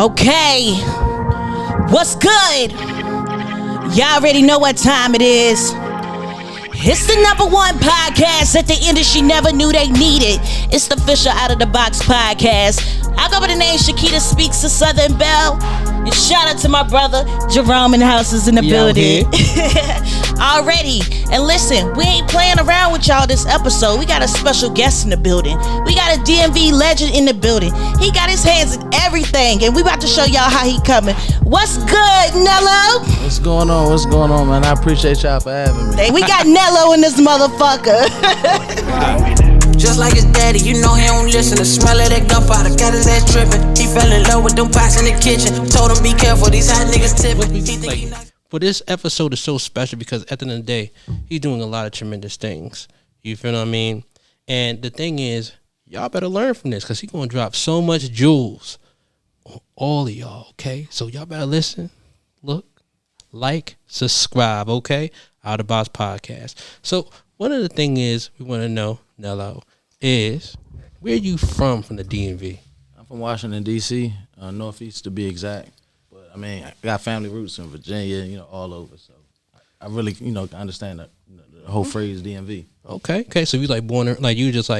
Okay, what's good? Y'all already know what time it is. It's the #1 podcast that the industry never knew they needed. It's the official Out of the Box podcast. I go by the name Shakita Speaks to Southern Belle. And shout out to my brother Jaron Ennis is in the building. Already. And listen, we ain't playing around with y'all this episode. We got a special guest in the building. We got a DMV legend in the building. He got his hands in everything, and we about to show y'all how he coming. What's good, Nilo? What's going on? What's going on, man? I appreciate y'all for having me. Hey, we got Nilo in this motherfucker. Just like his daddy, you know he don't listen. The smell of that gunpowder got his ass tripping. He fell in love with them pots in the kitchen. Told him be careful, these hot niggas tipping. But this episode is so special because at the end of the day, he's doing a lot of tremendous things. You feel what I mean? And the thing is, y'all better learn from this because he's going to drop so much jewels on all of y'all, okay? So y'all better listen, look, like, subscribe, okay? Out of the Box podcast. So one of the things is we want to know, Nilo, is where you from the DMV? I'm from Washington, D.C., Northeast to be exact. But, I mean, I got family roots in Virginia, all over. So I really, understand the whole phrase DMV. Okay. So you you just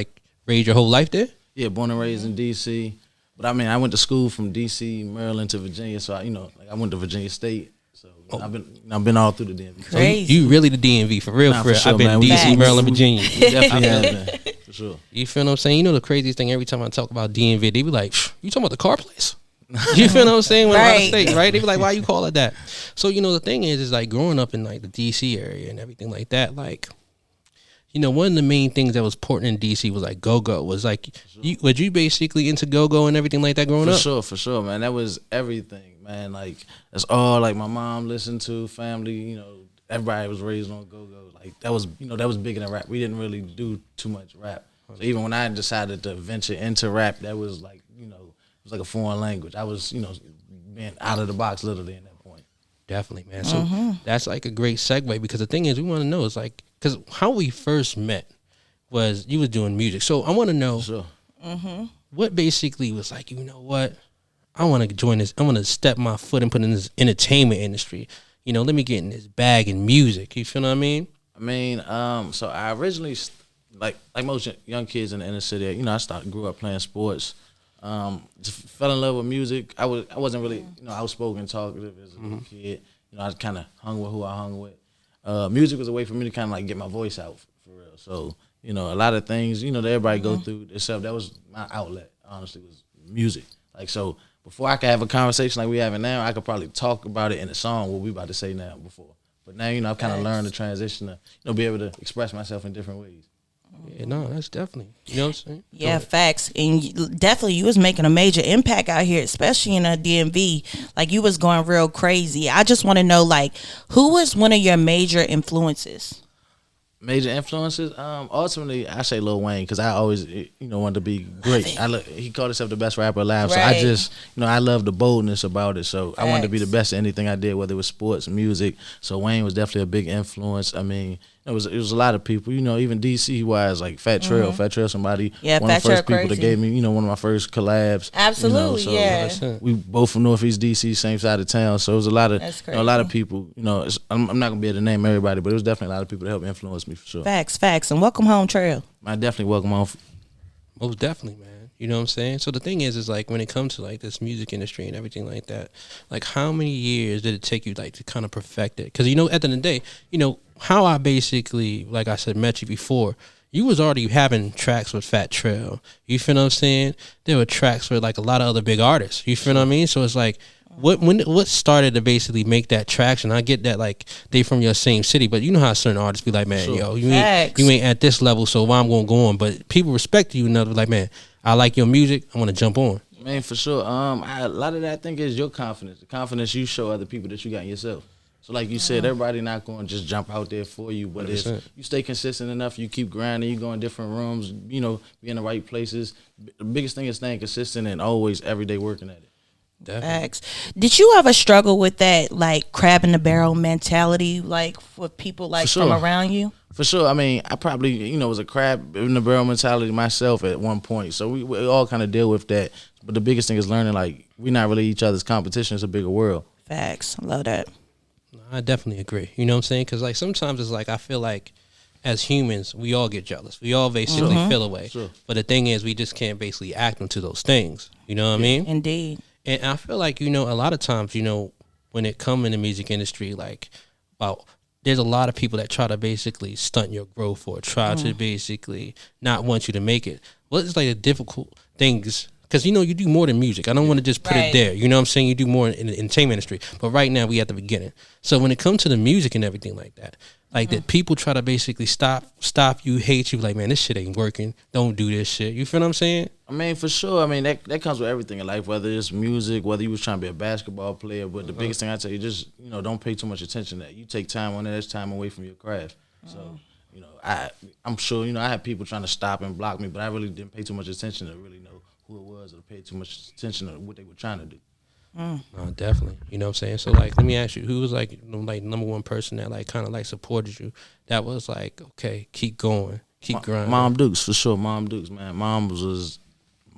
raised your whole life there? Yeah, born and raised in D.C. But, I mean, I went to school from D.C., Maryland to Virginia. So, I went to Virginia State. So I've been all through the DMV. Crazy. So you really the DMV for real? For sure, I've been man. DC, Maryland, Virginia. Definitely have been, for sure. You feel what I'm saying? You know the craziest thing, every time I talk about DMV, they be like, you talking about the car place? You feel what I'm saying? When right. Out of state, right? They be like, why you call it that? So, the thing is growing up in the DC area and everything like that, one of the main things that was important in DC was go-go. Was was you basically into go-go and everything like that growing up? For sure, man. That was everything, man. That's all my mom listened to, family, everybody was raised on go-go. That was big in the rap. We didn't really do too much rap. So even when I decided to venture into rap, that was it was like a foreign language. I was, being out of the box literally in that point. Definitely, man. So that's a great segue because the thing is we want to know is because how we first met was you was doing music. So I want to know what basically was you know what? I want to join this. I want to step my foot and put in this entertainment industry. Let me get in this bag in music. You feel what I mean? So I originally, like most young kids in the inner city, I grew up playing sports. Just fell in love with music. I wasn't really, outspoken, talkative as a little kid. I kind of hung with who I hung with. Music was a way for me to kind of get my voice out for real. So, a lot of things, that everybody go through themselves, that was my outlet, honestly, was music. So before I could have a conversation like we having now, I could probably talk about it in a song, what we about to say now before. But now, I've kind of learned to transition to, be able to express myself in different ways. Yeah, no, that's definitely, you know what I'm saying? Yeah, facts. And definitely you was making a major impact out here, especially in a DMV. You was going real crazy. I just want to know, who was one of your major influences? Major influences? Ultimately, I say Lil Wayne because I always, wanted to be great. He called himself the best rapper alive. Right. So I just, I love the boldness about it. So I wanted to be the best at anything I did, whether it was sports, music. So Wayne was definitely a big influence. I mean, it was a lot of people, even DC wise, Fat Trail. Fat Trail, somebody, one of the first people that gave me, one of my first collabs. Absolutely, so yeah. We both from Northeast DC, same side of town. So it was a lot of, a lot of people. I'm not gonna be able to name everybody, but it was definitely a lot of people that helped influence me for sure. Facts, and welcome home, Trail. I definitely welcome home. Most definitely, man. You know what I'm saying? So the thing is when it comes to this music industry and everything like that, how many years did it take you to kind of perfect it? Because at the end of the day, how I basically, like I said, met you before, you was already having tracks with Fat Trail. You feel what I'm saying? There were tracks with a lot of other big artists. You feel what I mean? So it's what started to basically make that traction? I get that they from your same city, but you know how certain artists be like, man, yo, you ain't at this level, so why I'm gonna go on? But people respect you enough, man, I like your music, I want to jump on. Man, for sure. A lot of that I think is your confidence, the confidence you show other people that you got in yourself. So like you said, everybody not going to just jump out there for you, but 100%. If you stay consistent enough, you keep grinding, you go in different rooms, be in the right places. The biggest thing is staying consistent and always every day working at it. Facts. Did you ever struggle with that crab in the barrel mentality, with people from around you? For sure. I mean, I probably, was a crab in the barrel mentality myself at one point. So we all kind of deal with that, But the biggest thing is learning, like, we're not really each other's competition. It's a bigger world. Facts. I love that. I definitely agree. You know what I'm saying? Because, like, sometimes it's like I feel like as humans, we all get jealous. We all basically feel away. Sure. But the thing is, we just can't basically act into those things. You know what I mean? Indeed. And I feel like, a lot of times, when it come in the music industry, like, wow, there's a lot of people that try to basically stunt your growth or try to basically not want you to make it. Well, it's like the difficult things. Because, you do more than music. I don't want to just put it there. You know what I'm saying? You do more in the entertainment industry. But right now, we at the beginning. So when it comes to the music and everything like that, like that people try to basically stop you, hate you, like, man, this shit ain't working. Don't do this shit. You feel what I'm saying? I mean, for sure. I mean, that comes with everything in life, whether it's music, whether you was trying to be a basketball player. But the biggest thing I tell you, just, don't pay too much attention to that. You take time on that, that's time away from your craft. So, I'm sure, I had people trying to stop and block me, but I really didn't pay too much attention to really know who it was or to pay too much attention to what they were trying to do. No, definitely. You know what I'm saying? So, like, let me ask you, who was, like, number one person that, like, kind of, like, supported you that was, like, okay, keep going, keep grinding? Mom Dukes, for sure. Mom Dukes, man. Mom's was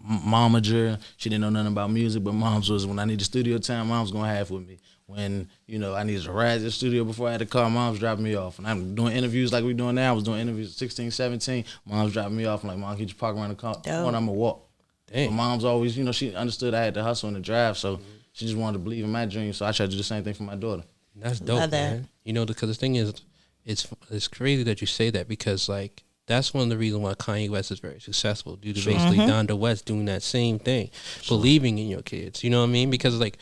momager. She didn't know nothing about music, but Mom's was, when I needed studio time, Mom's going to have with me. When, I needed to ride to the studio before I had a car, Mom's dropping me off. And I'm doing interviews like we're doing now. I was doing interviews at 16, 17. Mom's dropping me off. I'm like, Mom, can you just park around the car? I'm going to walk. Dang. But Mom's always, she understood I had to hustle and to drive, so she just wanted to believe in my dreams. So I tried to do the same thing for my daughter. That's dope, man. Because the thing is, it's crazy that you say that because, like, that's one of the reasons why Kanye West is very successful due to basically Donda West doing that same thing, believing in your kids. You know what I mean? Because, like,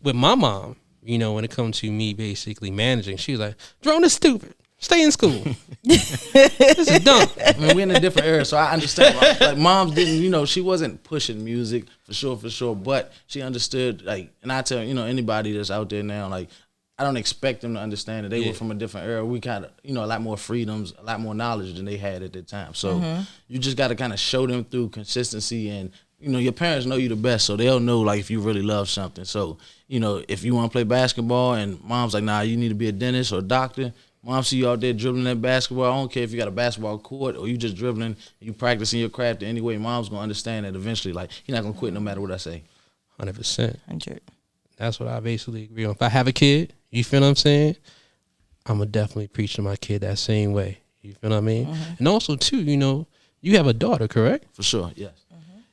with my mom, when it comes to me basically managing, she was like, Jerome is stupid. Stay in school. This is dumb. I mean, we're in a different era, so I understand. Like, Moms didn't, she wasn't pushing music for sure, but she understood, like, and I tell, anybody that's out there now, like, I don't expect them to understand that they were from a different era. We kind of, a lot more freedoms, a lot more knowledge than they had at the time. So you just got to kind of show them through consistency and, your parents know you the best, so they'll know, like, if you really love something. So, if you want to play basketball and Mom's like, nah, you need to be a dentist or a doctor, Mom see you out there dribbling that basketball. I don't care if you got a basketball court or you just dribbling, you practicing your craft anyway. Mom's going to understand that eventually. Like, you're not going to quit no matter what I say. 100%. 100. That's what I basically agree on. If I have a kid, you feel what I'm saying? I'm going to definitely preach to my kid that same way. You feel what I mean? And also, too, you have a daughter, correct? For sure, yes.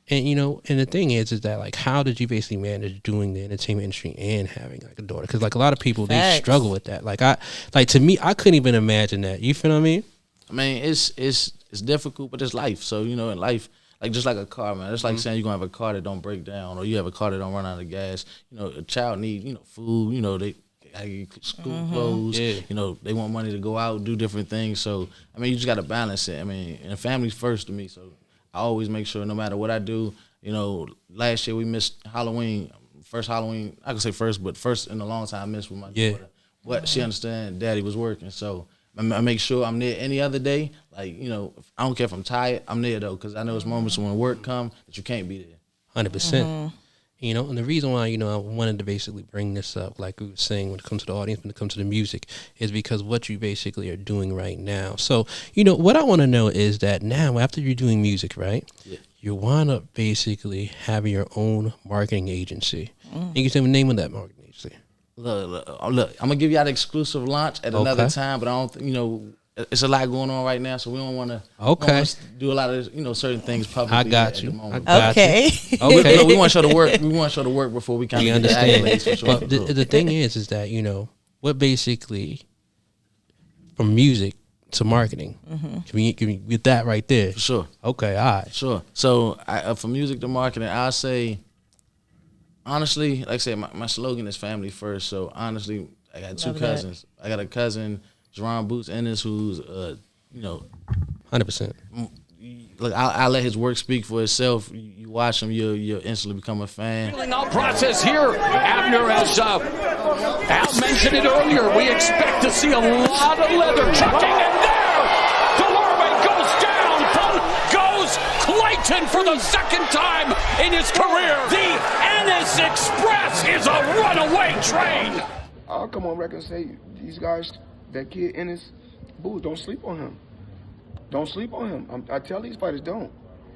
And, and the thing is that, like, how did you basically manage doing the entertainment industry and having, like, a daughter? Because, like, a lot of people, they struggle with that. Like, to me, I couldn't even imagine that. You feel what I mean? I mean, it's difficult, but it's life. So, in life, like, just like a car, man. It's like saying you're going to have a car that don't break down or you have a car that don't run out of gas. A child need, food, they gotta get school clothes. Yeah. They want money to go out, do different things. So, I mean, you just got to balance it. I mean, and family's first to me, so I always make sure no matter what I do, last year we missed Halloween. First Halloween, I can say first, but first in a long time I missed with my daughter. But she understand Daddy was working. So I make sure I'm there any other day. Like, I don't care if I'm tired, I'm there though, because I know it's moments when work come that you can't be there. 100%. And the reason why, I wanted to basically bring this up, like we were saying, when it comes to the audience, when it comes to the music, is because what you basically are doing right now. So, what I want to know is that now, after you're doing music, right, you wind up basically having your own marketing agency. You can say the name of that marketing agency. Look, I'm going to give you the exclusive launch at another time, but I don't, it's a lot going on right now, so we don't want to do a lot of certain things publicly. I got you. At the moment. Okay. Okay. We want to show the work. We want to show the work before we kind of understand. Accolades for sure. But the thing is that what basically from music to marketing, can we get that right there? For sure. Okay. All right. Sure. So from music to marketing, I'll say honestly, like I said, my slogan is family first. So honestly, I got two cousins. I got a cousin, Jaron Ennis Boots, who's 100%. Look, I'll let his work speak for itself. You watch him, you'll instantly become a fan. Feeling out process here, Abner, as Al mentioned it earlier, we expect to see a lot of leather chucking, and there, Delorme goes down, goes Clayton for the second time in his career. The Ennis Express is a runaway train. I'll come on record and say, these guys, that kid Ennis Boots, don't sleep on him. Don't sleep on him. I tell these fighters, don't.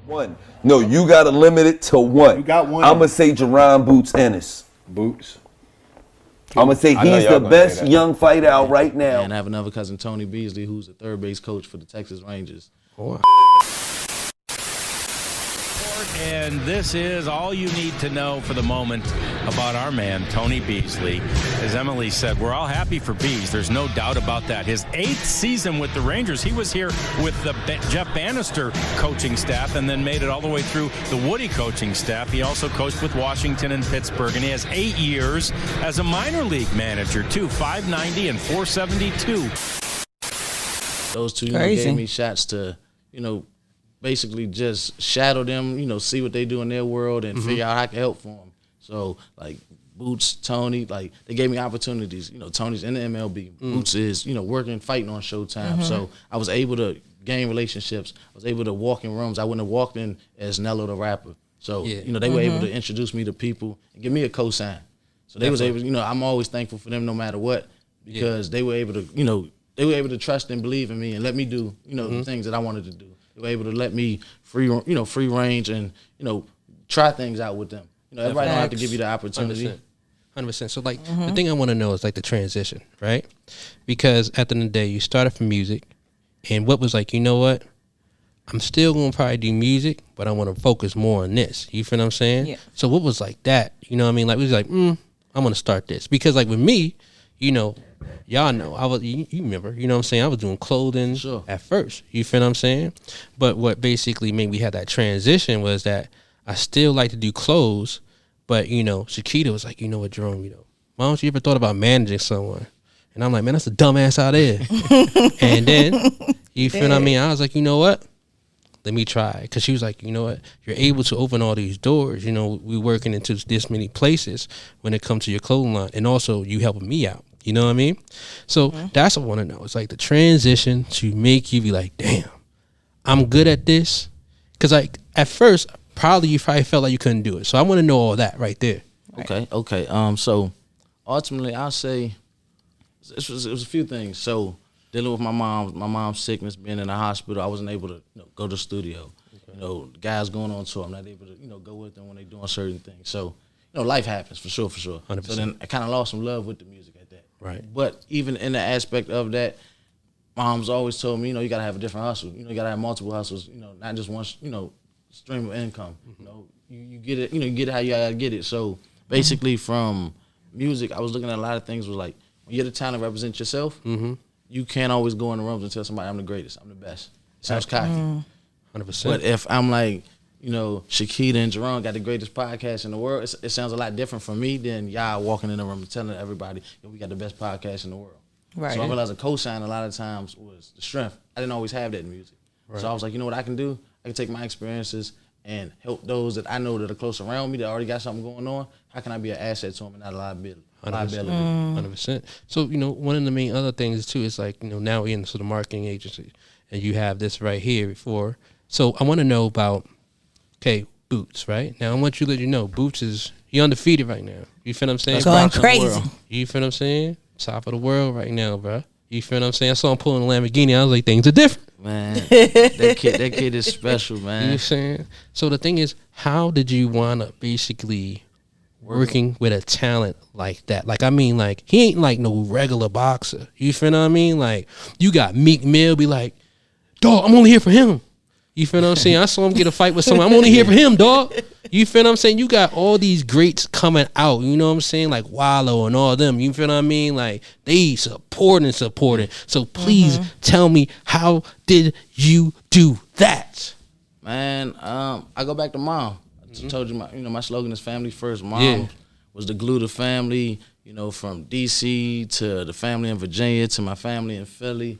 One. No, you got to limit it to one. You got one. I'm going to say Jaron Boots Ennis. Boots. I'm going to say he's the best young fighter out right now. And I have another cousin, Tony Beasly, who's the third base coach for the Texas Rangers. Oh. And this is all you need to know for the moment about our man, Tony Beasly. As Emily said, we're all happy for Bees. There's no doubt about that. His 8th season with the Rangers, he was here with the Jeff Bannister coaching staff and then made it all the way through the Woody coaching staff. He also coached with Washington and Pittsburgh, and he has 8 years as a minor league manager, too, 590 and 472. Those two gave me shots to, basically just shadow them, see what they do in their world and figure out how I can help for them. So, like, Boots, Tony, like, they gave me opportunities. Tony's in the MLB. Boots is, working, fighting on Showtime. So I was able to gain relationships. I was able to walk in rooms I wouldn't have walked in as Nilo the rapper. So, they were able to introduce me to people and give me a cosign. So they was able, I'm always thankful for them no matter what, because they were able to, trust and believe in me and let me do, the things that I wanted to do. They were able to let me free range and, try things out with them. Everybody don't have to give you the opportunity. 100%. So, like, the thing I want to know is, like, the transition, right? Because at the end of the day, you started from music, and what was like, you know what? I'm still going to probably do music, but I want to focus more on this. You feel what I'm saying? Yeah. So what was like that? You know what I mean? Like, it was like, I'm going to start this. Because, like, with me, y'all know, I was, you remember, you know what I'm saying? I was doing clothing at first. You feel what I'm saying? But what basically made me have that transition was that I still like to do clothes, but, Shakita was like, you know what, Jerome, why don't you ever thought about managing someone? And I'm like, man, that's a dumbass out there. And then, you feel what I mean? I was like, you know what? Let me try. Because she was like, you know what? You're able to open all these doors. We working into this many places when it comes to your clothing line. And also, you helping me out. You know what I mean? So that's what I want to know. It's like the transition to make you be like, damn, I'm good at this. Because, like, at first, you probably felt like you couldn't do it. So I want to know all that right there. Okay. So ultimately, I'll say it was a few things. So dealing with my mom's sickness, being in the hospital, I wasn't able to go to the studio. Okay. Guys going on tour, I'm not able to go with them when they're doing certain things. So life happens for sure. 100%. So then I kind of lost some love with the music at that. Right. But even in the aspect of that, mom's always told me, you got to have a different hustle. You got to have multiple hustles. Not just one. Stream of income. You get it. You get it how you gotta get it. So basically, from music, I was looking at a lot of things. Was like, when you're the talent, represent yourself. You can't always go in the rooms and tell somebody I'm the greatest, I'm the best. It sounds cocky. 100%. But if I'm like, Shakita and Jaron got the greatest podcast in the world, it sounds a lot different from me than y'all walking in the room and telling everybody we got the best podcast in the world. Right. So I realized a cosign a lot of times was the strength. I didn't always have that in music. Right. So I was like, what I can do? I can take my experiences and help those that I know that are close around me that already got something going on. How can I be an asset to them and not a liability? 100%. So, one of the main other things, too, is like, now we're in the marketing agency, and you have this right here before. So I want to know about, Boots, right? Now I want you to let you know, Boots he undefeated right now. You feel what I'm saying? Going crazy. You feel what I'm saying? Top of the world right now, bro. You feel what I'm saying? I saw him pulling a Lamborghini. I was like, things are different. Man, that kid is special, man. You know what I'm saying? So the thing is, how did you wind up basically working with a talent like that? Like, I mean, like, he ain't like no regular boxer. You feel what I mean? Like, you got Meek Mill be like, dog, I'm only here for him. You feel what I'm saying? I saw him get a fight with someone. I'm only here for him, dog. You feel what I'm saying? You got all these greats coming out. You know what I'm saying? Like Wallow and all them. You feel what I mean? Like, they supporting. So please tell me, how did you do that? Man, I go back to mom. I told you, my slogan is family first. Mom was the glue to family, from D.C. to the family in Virginia to my family in Philly.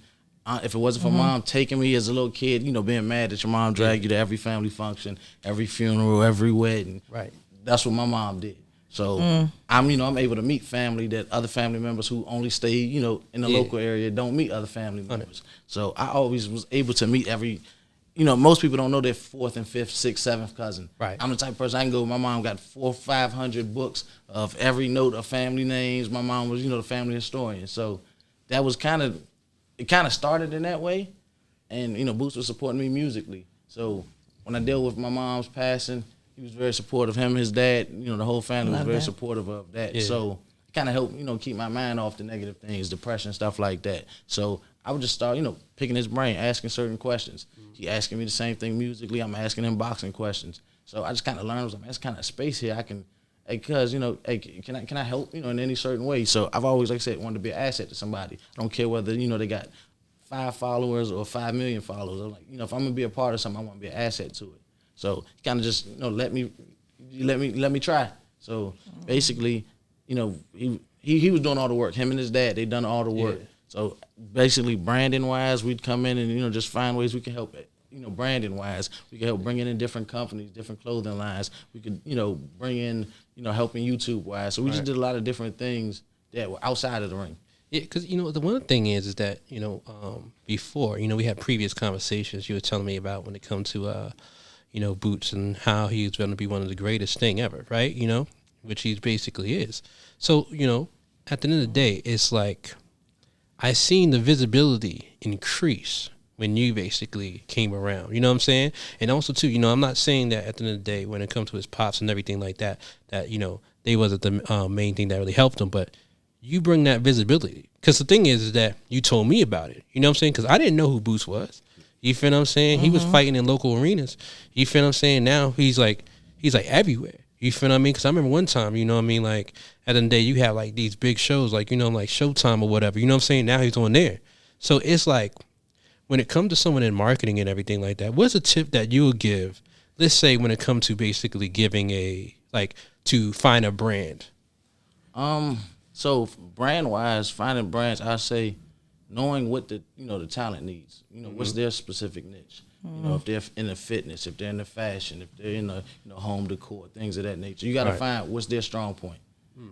If it wasn't for mom taking me as a little kid, being mad that your mom dragged you to every family function, every funeral, every wedding. Right. That's what my mom did. So I'm able to meet family that other family members who only stay, in the local area don't meet other family members. So I always was able to meet every, most people don't know their 4th and 5th, 6th, 7th cousin. Right. I'm the type of person I can go. My mom got 400 or 500 books of every note of family names. My mom was, the family historian. So that was it kind of started in that way, and Boots was supporting me musically. So when I dealt with my mom's passing, he was very supportive. Him and his dad, the whole family was very supportive of that. Yeah. So it kind of helped, keep my mind off the negative things, depression, stuff like that. So I would just start, picking his brain, asking certain questions. He asking me the same thing musically. I'm asking him boxing questions. So I just kind of learned, that's kind of space here. I can, cuz, hey, can I help, in any certain way? So I've always, like I said, wanted to be an asset to somebody. I don't care whether, they got 5 followers or 5 million followers. I'm like, if I'm gonna be a part of something, I want to be an asset to it. So kind of just, let me try. So basically, he was doing all the work. Him and his dad, they done all the work. Yeah. So basically, branding wise, we'd come in and just find ways we can help it. Branding wise, we can help bring in different companies, different clothing lines. We could, bring in, helping YouTube wise. So we just did a lot of different things that were outside of the ring. Yeah, because, the one thing is that, before, we had previous conversations you were telling me about when it comes to, Boots and how he's going to be one of the greatest thing ever, right? Which he basically is. So, at the end of the day, it's like I seen the visibility increase when you basically came around, you know what I'm saying? And also, too, I'm not saying that at the end of the day, when it comes to his pops and everything like that, they wasn't the main thing that really helped him, but you bring that visibility. Because the thing is that you told me about it, you know what I'm saying? Because I didn't know who Boots was. You feel what I'm saying? Mm-hmm. He was fighting in local arenas. You feel what I'm saying? Now he's like everywhere. You feel what I mean? Because I remember one time, like at the end of the day, you have like these big shows, like, like Showtime or whatever. You know what I'm saying? Now he's on there. So it's like, when it comes to someone in marketing and everything like that, what's a tip that you would give, let's say when it comes to basically giving to find a brand? So brand wise, finding brands, I say knowing what the talent needs. What's their specific niche. If they're in the fitness, if they're in the fashion, if they're in the home decor, things of that nature. You got to find what's their strong point.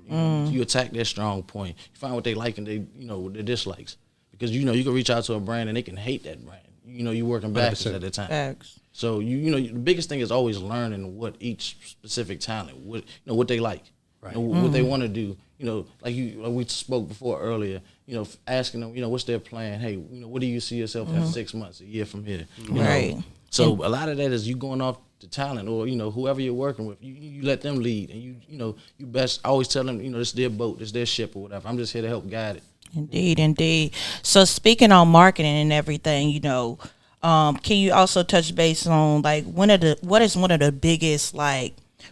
You attack their strong point. You find what they like and their dislikes. Because, you can reach out to a brand and they can hate that brand. You're working backwards at the time. Facts. So, the biggest thing is always learning what each specific talent, what they like, right. What they want to do. Like we spoke before earlier, asking them, what's their plan? Hey, what do you see yourself in 6 months, a year from here? Right. So a lot of that is you going off the talent or, whoever you're working with, you let them lead and you best always tell them, this is their boat, this is their ship or whatever. I'm just here to help guide it. Indeed. So speaking on marketing and everything, can you also touch base on what is one of the biggest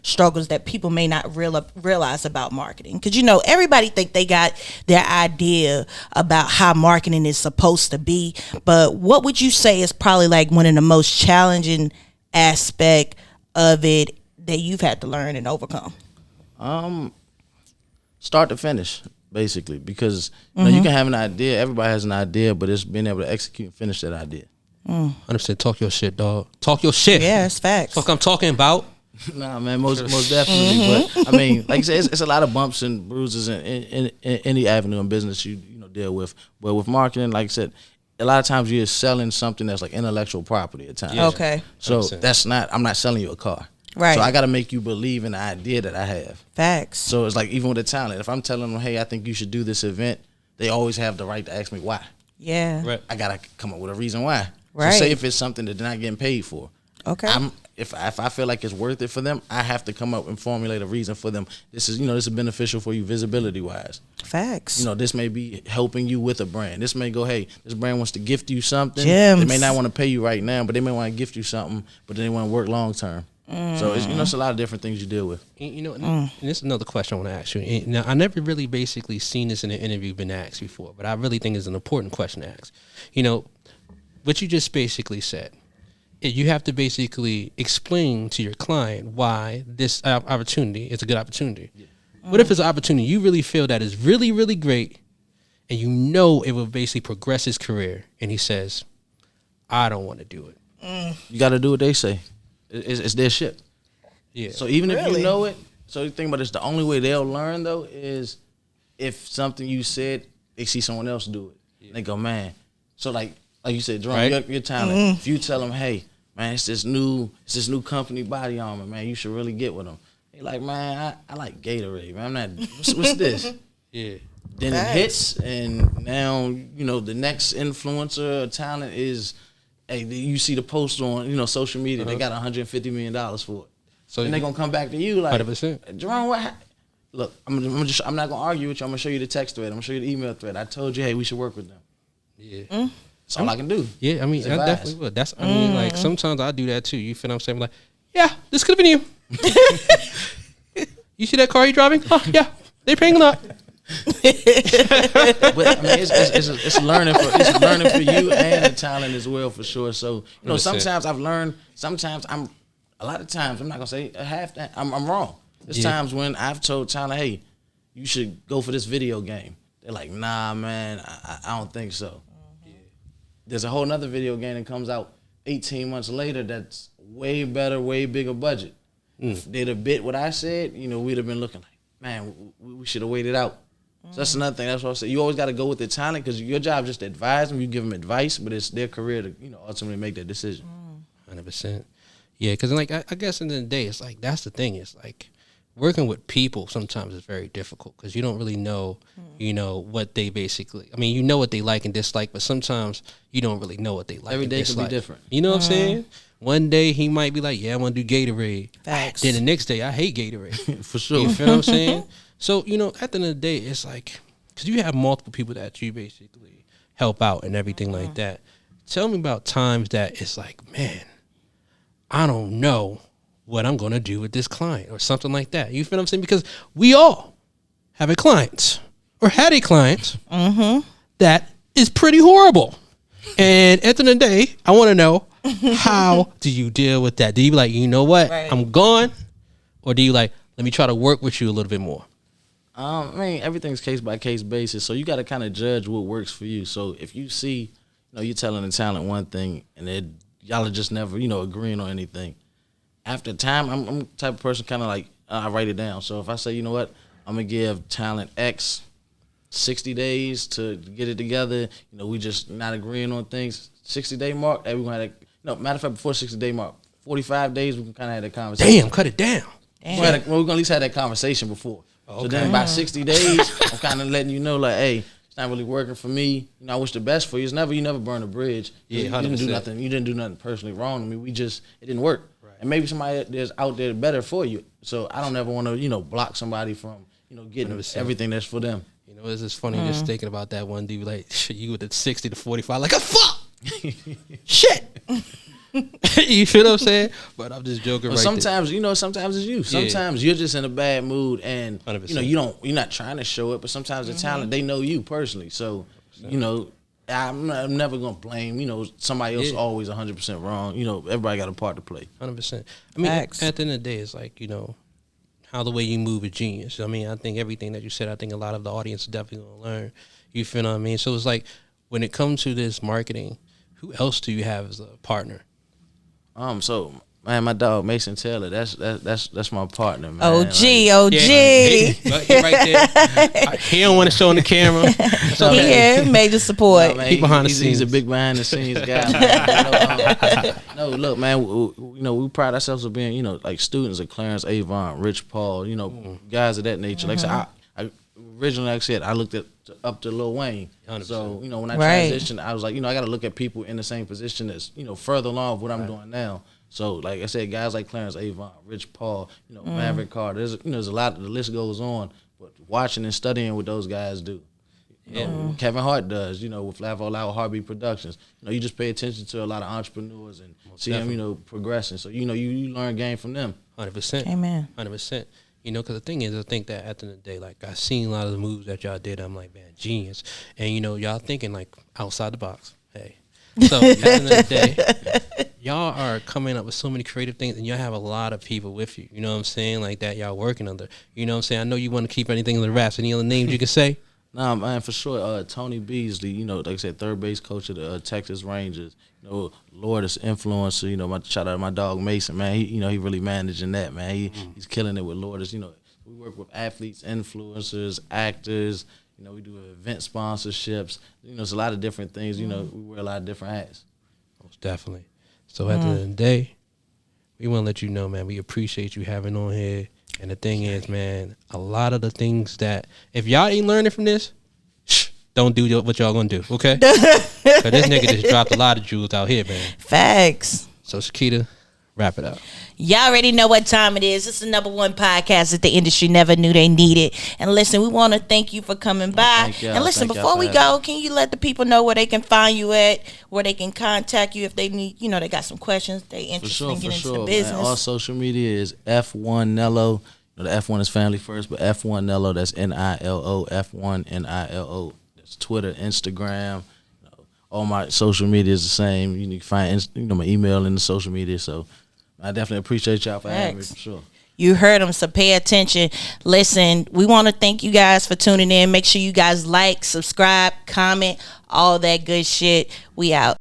struggles that people may not realize about marketing? Because everybody think they got their idea about how marketing is supposed to be, but what would you say is probably one of the most challenging aspect of it that you've had to learn and overcome? Start to finish. Basically, because you can have an idea, everybody has an idea, but it's being able to execute and finish that idea. Understand? Talk your shit, dog. Talk your shit. Yeah, it's facts. Fuck, I'm talking about. Nah, man, most definitely. But I mean, like I said, it's a lot of bumps and bruises in any avenue in business you deal with. But with marketing, like I said, a lot of times you're selling something that's like intellectual property at times. Yeah. Okay. So I'm not selling you a car. Right. So I got to make you believe in the idea that I have. Facts. So it's like even with the talent, if I'm telling them, hey, I think you should do this event, they always have the right to ask me why. Yeah. Right. I got to come up with a reason why. Right. So say if it's something that they're not getting paid for. Okay. If I feel like it's worth it for them, I have to come up and formulate a reason for them. This is beneficial for you visibility wise. Facts. This may be helping you with a brand. This may go, hey, this brand wants to gift you something. Gems. They may not want to pay you right now, but they may want to gift you something, but then they want to work long term. So it's a lot of different things you deal with. And this is another question I want to ask you. Now, I never really basically seen this in an interview been asked before, but I really think it's an important question to ask. What you just basically said, you have to basically explain to your client why this opportunity is a good opportunity. Yeah. What if it's an opportunity you really feel that is really, really great, and it will basically progress his career, and he says, I don't want to do it. You got to do what they say. It's their ship. Yeah. So even if you know it, so you think about this, the only way they'll learn though is if something you said, they see someone else do it. Yeah. They go, man. So like you said, Jerome, right. Your talent. If you tell them, hey, man, it's this new company Body Armor, man, you should really get with them. They like, man, I like Gatorade, man. I'm not. What's this? Yeah. Then it hits, and now the next influencer or talent is hey, you see the post on social media, they got $150 million for it. So and they're gonna come back to you like 100%. Jaron, what? Look, I'm not gonna argue with you. I'm gonna show you the text thread. I'm gonna show you the email thread. I told you, hey, we should work with them. Yeah. That's all I can do. Yeah, I mean, I definitely would. I mean, like, sometimes I do that too. You feel what I'm saying? Like, yeah, this could have been you. You see that car you driving? Oh, yeah, they're paying a lot. But I mean, it's learning for you and the talent as well, for sure. So sometimes I've learned. Sometimes a lot of times I'm not gonna say half that I'm wrong. There's times when I've told talent, hey, you should go for this video game. They're like, nah, man, I don't think so. There's a whole nother video game that comes out 18 months later that's way better, way bigger budget. If they'd have bit what I said, we'd have been looking like, man, we should have waited out. So that's another thing. That's what I say. You always got to go with the talent because your job is just to advise them. You give them advice, but it's their career to ultimately make that decision. 100%. Yeah, because like I guess in the end of the day, it's like that's the thing. It's like working with people sometimes is very difficult because you don't really know, what they basically. I mean, you know what they like and dislike, but sometimes you don't really know what they like. Every and day dislike. could be different. You know what I'm saying? One day he might be like, "Yeah, I want to do Gatorade." Facts. Then the next day, I hate Gatorade. For sure. You feel what I'm saying? So at the end of the day, it's like because you have multiple people that you basically help out and everything like that. Tell me about times that it's like, man, I don't know what I'm going to do with this client or something like that. You feel what I'm saying? Because we all have a client or had a client that is pretty horrible. And at the end of the day, I want to know, how do you deal with that? Do you be like, you know what, I'm gone? Or do you like, let me try to work with you a little bit more? I mean, everything's case by case basis. So you got to kind of judge what works for you. So if you see, you're telling the talent one thing and y'all are just never, agreeing on anything. After time, I'm the type of person kind of like, I write it down. So if I say, you know what, I'm going to give talent X 60 days to get it together, we just not agreeing on things. 60-day mark, hey, we're going to have that. Matter of fact, before 60-day mark, 45 days, we can kind of have that conversation. Damn, cut it down. We're going to at least have that conversation before. Okay. So then by 60 days, I'm kind of letting you know, like, hey, it's not really working for me. I wish the best for you. You never burn a bridge. Yeah, 100%. You didn't do nothing. You didn't do nothing personally wrong to me. It didn't work. Right. And maybe somebody there's out there better for you. So I don't ever want to, block somebody from, getting 100%. Everything that's for them. It's just funny just thinking about that one dude, like, shit, you with the 60 to 45, like, a fuck! Shit! You feel what I'm saying? But I'm just joking right sometimes, sometimes it's you. Sometimes you're just in a bad mood and, 100%. You're not trying to show it, but sometimes the talent, they know you personally. So, I'm never going to blame, somebody else always 100% wrong. Everybody got a part to play. 100%. I mean, at the end of the day, it's like, how the way you move is genius. I mean, I think everything that you said, I think a lot of the audience is definitely going to learn. You feel what I mean? So it's like, when it comes to this marketing, who else do you have as a partner? So man, my dog Mason Taylor, that's my partner, man. OG. Yeah, he right there. He don't want to show on the camera. So he here, major support. No, man, he behind the scenes. He's a big behind the scenes guy. Man. No, look, man. We pride ourselves of being, like students of Clarence Avant, Rich Paul, guys of that nature. Like I said, I originally, like I said, I looked up to Lil Wayne. 100%. So, when I transitioned, I was like, I got to look at people in the same position that's, further along what I'm doing now. So, like I said, guys like Clarence Avant, Rich Paul, Maverick Carter, there's a lot, the list goes on, but watching and studying what those guys do. What Kevin Hart does, with Flav Loud Heartbeat Productions. You just pay attention to a lot of entrepreneurs and see them, progressing. So, you learn game from them. 100%. Amen. 100%. Because the thing is, I think that at the end of the day, like, I seen a lot of the moves that y'all did. I'm like, man, genius. And, y'all thinking, like, outside the box. Hey. So, at the end of the day, y'all are coming up with so many creative things, and y'all have a lot of people with you. You know what I'm saying? Like, that y'all working under. You know what I'm saying? I know you want to keep anything in the wraps. Any other names you can say? Nah, man, for sure. Tony Beasly, like I said, third base coach of the Texas Rangers. Lourdes influencer. Shout out to my dog Mason, man. He really managing that, man. He's killing it with Lourdes. We work with athletes, influencers, actors. We do event sponsorships. It's a lot of different things. We wear a lot of different hats. Most definitely. So at the end of the day, we want to let you know, man, we appreciate you having on here. And the thing is, man, a lot of the things that, if y'all ain't learning from this, don't do what y'all gonna do, okay? Cause this nigga just dropped a lot of jewels out here, man. Facts. So Shakita, wrap it up. Y'all already know what time it is. It's the number one podcast that the industry never knew they needed. And listen, we want to thank you for coming by. And listen, before we go, can you let the people know where they can find you at, where they can contact you if they need, they got some questions, they interested in getting into the business. Man. All social media is F1 Nilo. The F1 is family first, but F1 Nilo, that's Nilo, F1 Nilo. That's Twitter, Instagram. All my social media is the same. You can find my email in the social media. So I definitely appreciate y'all for having me, for sure. You heard them, so pay attention. Listen, we want to thank you guys for tuning in. Make sure you guys like, subscribe, comment, all that good shit. We out.